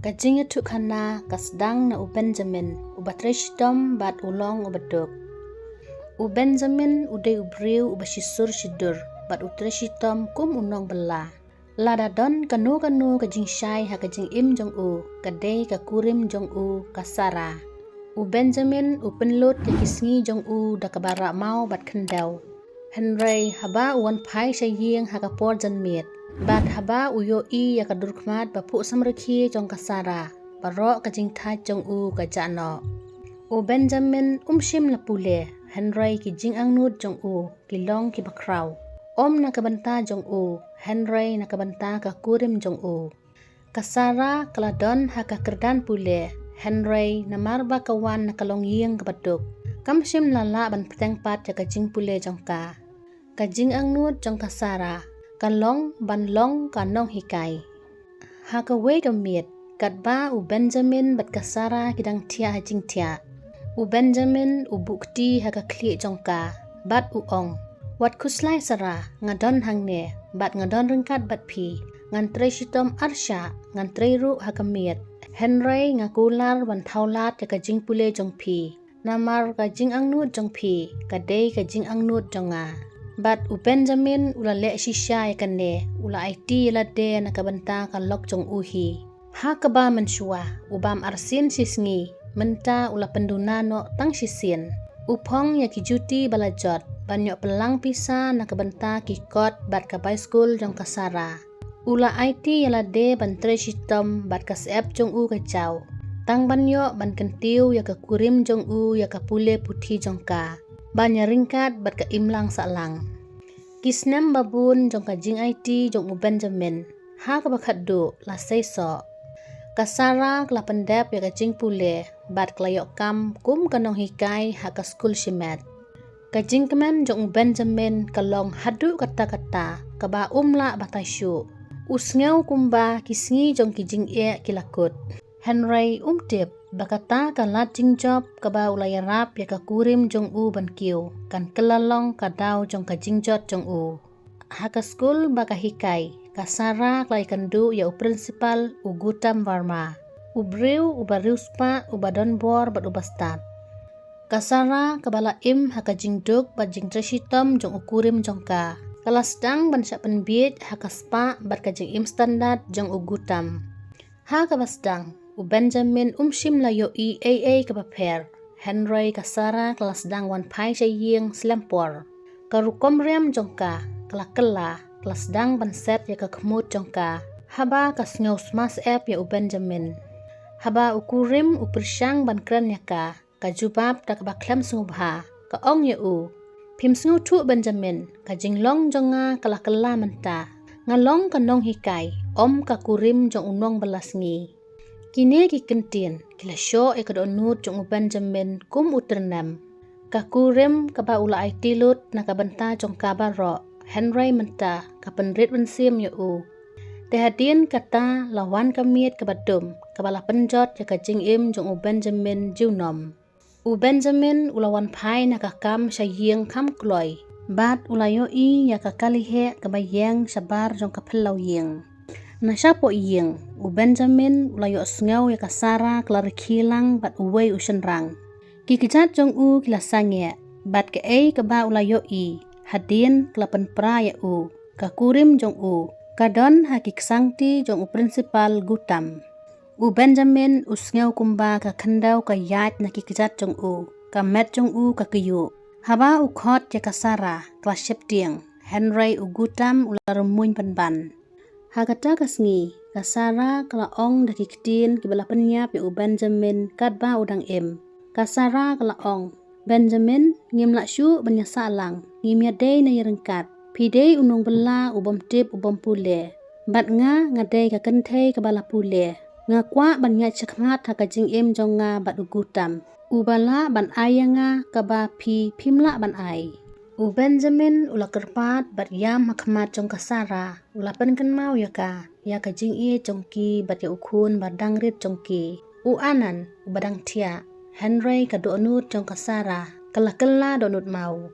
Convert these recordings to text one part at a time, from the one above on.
Kajing itu kana kasdang na u Benjamin u batreshtom bat ulong u bedok. U Benjamin u de ubriu u bashisur shidur bat u treshitom kum unong bela. Lada don kanu kajing syai ha kajing im jong u kadei ka kurim jong u kasara. U Benjamin u penlut ya kisngi jong u da kabara mau bat kendau. Henry haba uwan pai syaying ha kapor jan miet. Bat haba uyo i ya kadurkmat bapu samrekhi jong kasara. Barok kajing thai jong u kajano. U Benjamin shim la pule. Henry ki jing angnut jong u kilong ki bakraw. Om na kabanta jong u. Henry na kabanta ka kurim jong u. Kasara kaladon ha ka kerdan pule. Henry na marba kawan na kalong ying kabaduk. Kamshim lala ban petengpat ya kajing pule jong ka. Kajing angnut jong kasara. Kalong ban long kanong hikai. Ha ka we kamiet. Katba u Benjamin bat kasara kidang tia hajing tia. U Benjamin u bukti ha ka kli jong ka. Bat u ong. Wat kuslai sara ngadon hangne. Bat ngadon ringkat bat pi. Ngan tre shitom arsha. Ngan tre ru ha kamiet. Henry ngakular ban thaulat ya kajing pule jong pi. Namar kajing angnut jong pi. Kadei kajing angnut jonga. Bat u Benjamin ula le shisha ya kane. Ula IT la de na kabanta ka lok jong uhi. Ha kaba mensua. Ubam arsin sisngi. Menta ula pendunano tang sisin. Upong ya kijuti balajot. Banyak pelang pisa na kabanta kikot bat ka bay school jong kasara. Ula IT yala de ban tre shitom bat ka sep jong u kacau. Tang banyo ban kentiu ya ka kurim jong u ya ka pule puthi jong ka. Banya ringkat bat ka imlang salang. Kisnem babun jong ka jing IT jong u Benjamin. Ha ka bakaddu la seiso. Kasara kla pendep ya ka jing pule bat klayok kam kum kanong hikai ha ka school shimet. Kajing kemen jong u Benjamin kalong hadu kata-kata kaba umla batasyu. Usngau kumba kisngi jong kijing e kilakut. Henry tip bakata kan lating job kaba ulayarap ya ka kurim jong u ban kiu kan kelalong kadau jong kajing jot jong u. Haka school baka hikai kasara klai kandu ya u principal u Gutam Varma. U briu u bariuspa u badon bor bat u bastat. Kasara kabala im haka jingduk bat jing treshitom jong u kurim jong ka. Kelas dang ban syak penbiet haka spa bat kajing im standard jong u Gutam. Ha kabasdang u Benjamin shim la yo i AA kabaper. Henry kasara kelas dang wan pai syaying slempor. Karukom riam jong ka. Kelakela kelas dang ban set ya ka kemut jong ka. Haba kasngau smas ep ya u Benjamin. Haba u kurim u persyang ban kren ya ka. Kajubab tak baklem sungubha. Ka ong ya u. Pim sungu tu Benjamin, kajing long jonga kalakela menta. Ngalong kanong hikai, om kakurim jong unong belasngi. Kini ki kentin, kila syo e kadonut jong u Benjamin kum uternem. Kakurim kaba ula IT lut na kabenta jong kabaro. Henry menta kapenrit bensim ya u. Tehadin kata lawan kamiet kabadum, kabala penjot ya kajing im jong u Benjamin junom. U Benjamin ulawan pai na kakam syaying kam kloy. Bat ulayo i ya kakalihe kabayeng sabar jong kapelau ying. Na syapo ying. U Benjamin ulayo sngau ya kasara klarikilang bat uway usenrang. Kikijat jong u kilasange. Bat ke kaba ulayo i. Hadin kelapan pra ya u. Kakurim jong u. Kadon hakiksangti jong u principal Gutam. U Benjamin usngau kumba ka kendau ka yat na kikijat jong u. Ka met jong u ka kiyu. Haba u khot ya kasara kelas septieng. Henry u Gutam ularumuin penban. Hagata kasngi kasara kala ong da kiktin kibala penyap ya u Benjamin kadba udang im. Kasara kala ong. Benjamin ngimla syu banyasa alang. Ngimya day na yerengkat. Pidei unong bela ubom tip ubom pule. Bat nga ngadei ka kentei kabala pule. Ngakwa ban nya cekmat haka jing im jong nga bat u Gutam. Ubala ban aya nga kaba pi pimla ban ai. U Benjamin ula kerpat bat yam hakmat jong kasara. Ula penken mau ya ka. Ya ka jing i jong ki bat ya ukun badang rit jong ki. U anan u badang tia. Henry ka doonut jong kasara. Kela doonut mau.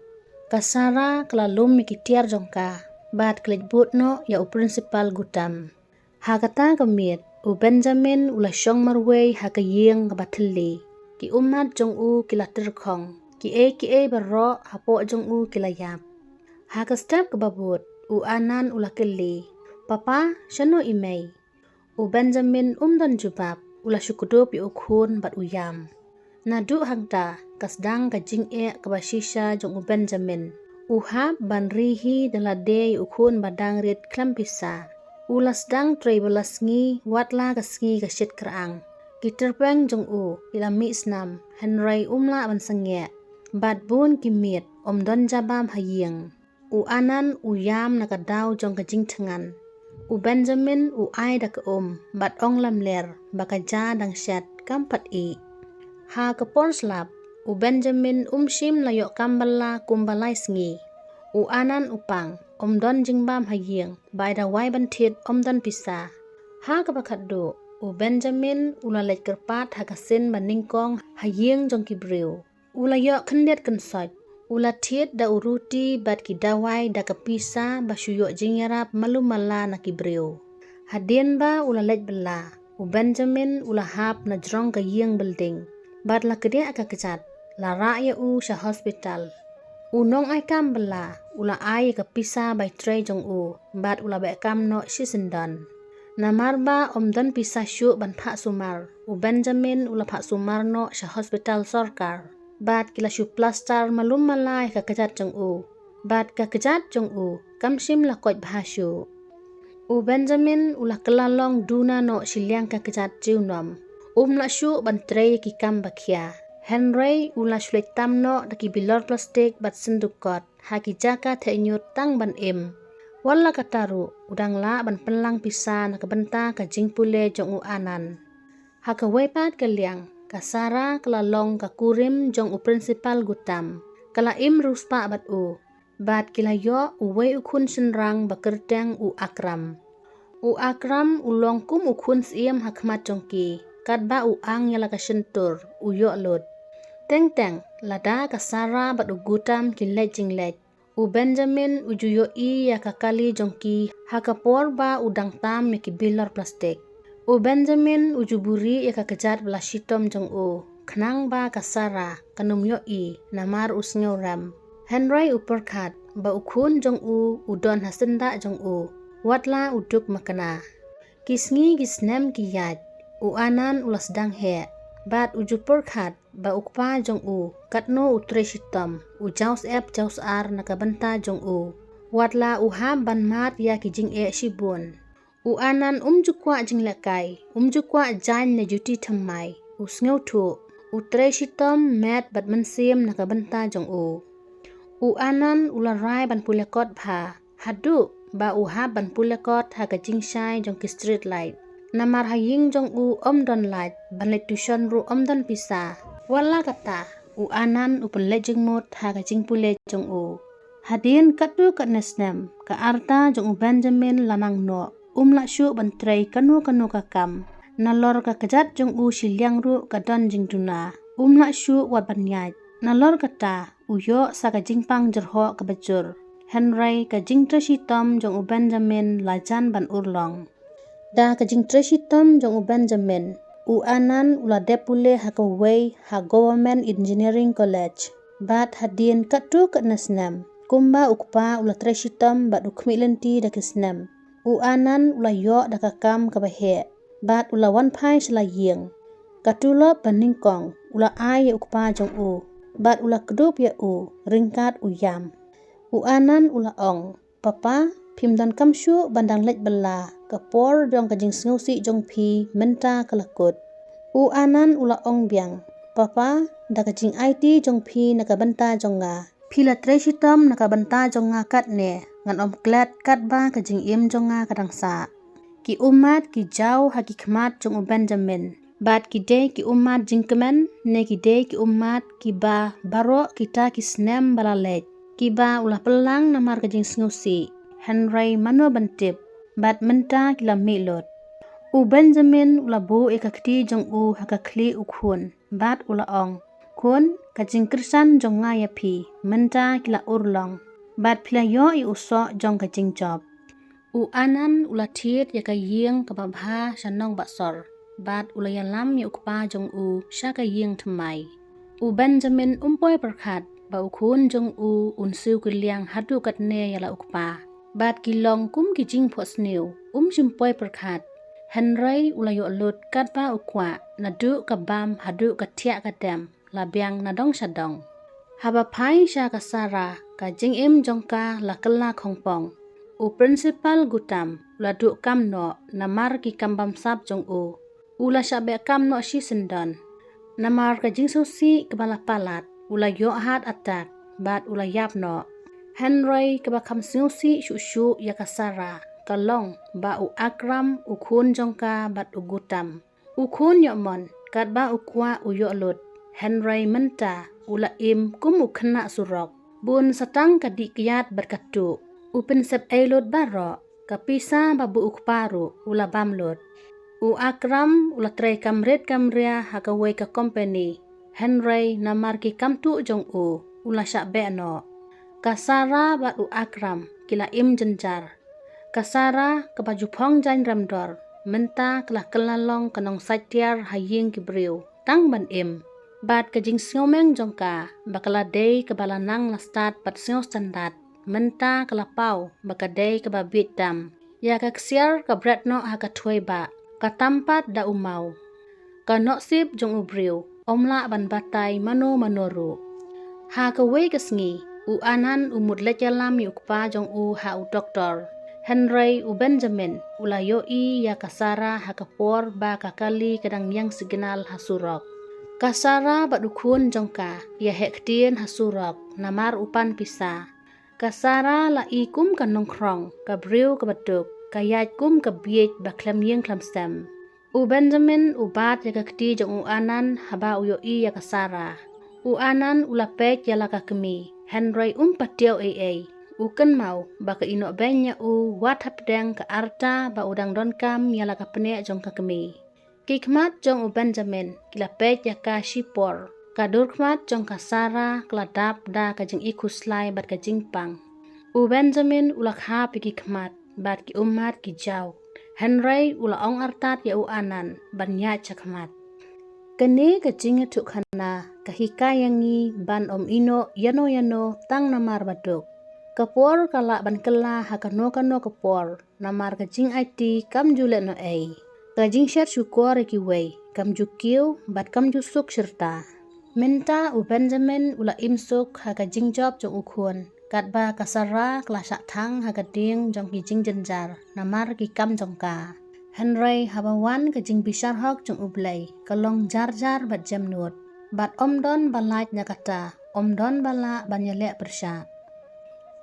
Kasara kelalum mikitiar jong ka. Bat klik but no ya u principal Gutam. Hakata kemit. u Benjamin ula syong marway hakayeng kabatli. Ki umat jong u kila terkong. Ki e barro hapo jong u kila yap. Hakastep kababut u anan ula keli. Papa syano imay. U Benjamin dan jubab ula syukudup yu ukhun bat uyam. Nadu hangta kasdang kajing kabashisha jong u Benjamin. Uhab ban rihi dalade yu ukhun badang rit klampisa. Ulas dang tray balasngi watla kasngi kasyit kerang. Kiterpeng jong u ilami snam Henry umla ban sengye. Bat bun kimit don jabam hayeng. U anan uyam nakadaw jong kajing tengan. U Benjamin ai da ke bat ong lam ler bakaja dang syat kampat i. Ha kepon slap u Benjamin shim layok kambala kumbalai sngi. U anan upang don jingbam hayeng bai da wai bantit don pisa. Ha kabakado u Benjamin ulalej kerpat hakasin baningkong hayeng jong kibriu. Ulayok kendet kensot. Ulatit da uruti bat kidawai da kepisa basyuyok jingyarap malumala na kibriu. Hadien ba ulalej bela. U Benjamin ulahap na jrong kayeng belding. Bat la kedia akakejat. Lara ya sya hospital. Unong ay kam bela. Ula ay kepisa by tray jong u. Bat ula bekam no sisendon. Namarba don pisa syuk ban pak sumar. U Benjamin ula pak sumar no sya hospital sorkar. Bat kila syu plastar malum malai kakejat jong u. Bat kakejat jong u kamsim lakot bahasyu. U Benjamin ulah kelalong duna no siliang kakejat jiunom. La syu ban tray kikam bakia. Henry ulah syulik tam no daki bilor plastik bat sendukot. Haki jaka tenyut tang ban Wala kataru udang la ban pelang pisa nakabenta kajing pule jong u anan. Haka wepat kaliang. Kasara kelalong kakurim jong u principal gutam. Kala ruspa bat u. Bat kila yo uwe ukun senrang bakerteng u Akram. U Akram ulong kum ukun siem hakmat jongki. Kadba u ang yala kasentur u yo lot. Teng lada kasara bat u gutam kilej jinglej. U Benjamin ujuyo ya kakali jongki hakapor ba udang tam ya kibilar plastik. U Benjamin ujuburi ya kakejat belah shitom jong u. Kenang ba kasara kanum namar usngeuram. Henry uperkat ba ukun jong u udon hasenda jong u. Watla uduk makana. Kisngi gisnem kiyat. U anan ulas dang he. Bat ujuperkat ba ukpa jong u. Katno utre shitom. U jaus jaus nakabenta jong u. Watla uham ban mat ya kijing shibun. U anan jukwa jing lekai, jukwa jan na juti thamai, sngew tu, tre shitom met bat mensim nakabenta jong u. U anan ularai ban pulekot bha, hadu ba ha ban pulekot ha kajing syai jong ki street light. Namar haying jong u don light, ban let tuition ru don pisa. Wala kata, u anan penlejing mut ha kajing pule jong u. Hadin katu kat nesnem, ka arta jong u Benjamin lamang no. La syuk ban tray kanu kakam. Nalor kakejat jong u siliang ru kadon jing duna. La syuk wat ban nyat. Nalor kata uyo sa kajing pang jerho kebejur. Henry kajing tresitom jong u Benjamin lajan ban urlong. Da kajing tresitom jong u Benjamin. U anan ula depule hakaway ha Government Engineering College. Bat hadin katu kat nasnam. Kumba ukpa ula tresitom bat ukmilenti da kisnam. U anan ula yo da kakam kabahe. Bat ula wan pai selayeng. Katulo paningkong ula ay ukpa jong u. Bat ula kedup ya u ringkat uyam. U anan ula ong. Papa pimdan kamsyu bandang lej bela. Kapor jong kajing sengusi jong pi menta kelakut. U anan ula ong biang. Papa da kajing IT jong pi nakabenta jong nga. Pila tresitom nakabenta jong nga kat ne. Ngan klet kat ba kajing jonga kadangsa. Ki umat ki jau haki kemat jong u Benjamin. Bat ki de ki umat jingkemen ne ki de ki umat ki ba baro kita ki snem balalej. Ki ba ulah pelang namar kajing sengusi. Henry mano bantip. Bat menta kila milot. U Benjamin ulah bu kakti jong u hakakli ukhun. Bat ulah ong. Kun kajing kersan jong nga yapi. Menta kila urlong. Bat pila yo usok jong kajing job. U anan ula tiet ya ka ying ka babha shanong baksor. Bat ula yalam ya ukpa jong u sya ka ying temai. U Benjamin umpoy perkat ba ukun jong u unsiu kiliang hadu katne yala ukpa. Bat kilong kum kijing posniu jumpoy perkat. Henry ula yo lut kat ba ukwa nadu kabam hadu katia kadem labiang nadong syadong. Haba pai sya ka Sarah ka jing im jongka la kela khongpong. U principal gutam ula du kam no namar ki kambam sap jong u. Ula syabe kam no shi sendon. Namar ka jing susi kebala palat ula yo hat atak bat ula yap no. Henry keba kam susi shu ya ka Sarah kalong ba u Akram u kun jongka bat u gutam. U kun yo mon kat ba u kwa u yo lut. Henry menta ula im kum u kena surok. Bun satang kadi kiat berkatu. U pinsep elot baro kapisa babu ukparu ula bamlot. U Akram ula tray kamret kamria hakaway ka company. Henry namar ki kamtu jong u ula syakbe no. Kasara bat u Akram kila im jenjar. Kasara kebajupong jan ramdor. Menta kelah kelalong kanong satyar haying kibriu. Tang ban im. Bat kajing siomeng jongka bakala day kebalanang lastat pat sio standard. Menta kelapau bakadai kebabit dam. Ya kaksiar kabratno hakatway ba. Katampat da umau. Kanoksip jong ubriu. Omla ban batay mano manoru. Hakaway kasngi. U anan umut lejalam yukpa jong u ha u doktor. Henry u Benjamin ula yoi ya kasara hakapor ba kakali kadang yang signal hasurok. Kasara badukun jongka ya hektien hasurok namar upan pisa. Kasara la ikum ka nongkrong, ka briu ka batuk, ka yaj kum ka biej ba klem yeng klem stem. U Benjamin u bat ya ka kti jong u anan haba u yo i ya kasara. U anan u lapet ya la ka kemi, Henry patiaw ay. U ken mau ba ka ino benya u wat hapdeng ka arta ba udang don kam ya la ka pene jong ka kemi. Kikmat jong u Benjamin kilapet ya ka shipor. Kadurkmat jong kasara keladap da kajing ikuslai bat kajing pang. U Benjamin ulak ha piki kmat bat ki umat ki jau. Henry ula ong artat ya u anan banya cakmat. Kene kajing tuk hana kahikayangi ban ino yano tang namar baduk. Kapor kala ban kela hakano kapor namar kajing IT kam jule no ay. Kajing syar syukur ki way kam jukiu bat kam jusuk serta. Minta u Benjamin ula imsuk haka jingjob jong ukun. Katba kasara klasak tang haka ding jong kijing jenjar. Namar kikam jongka. Henry habawan kajing bisar hok jong ublay. Kalong jar bat jamnut. Bat omdon balait nyakata. Omdon bala banyalek persyak.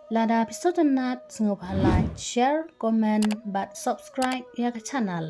Lada episode nat sengup halai, share, komen, bat subscribe ya ke channel.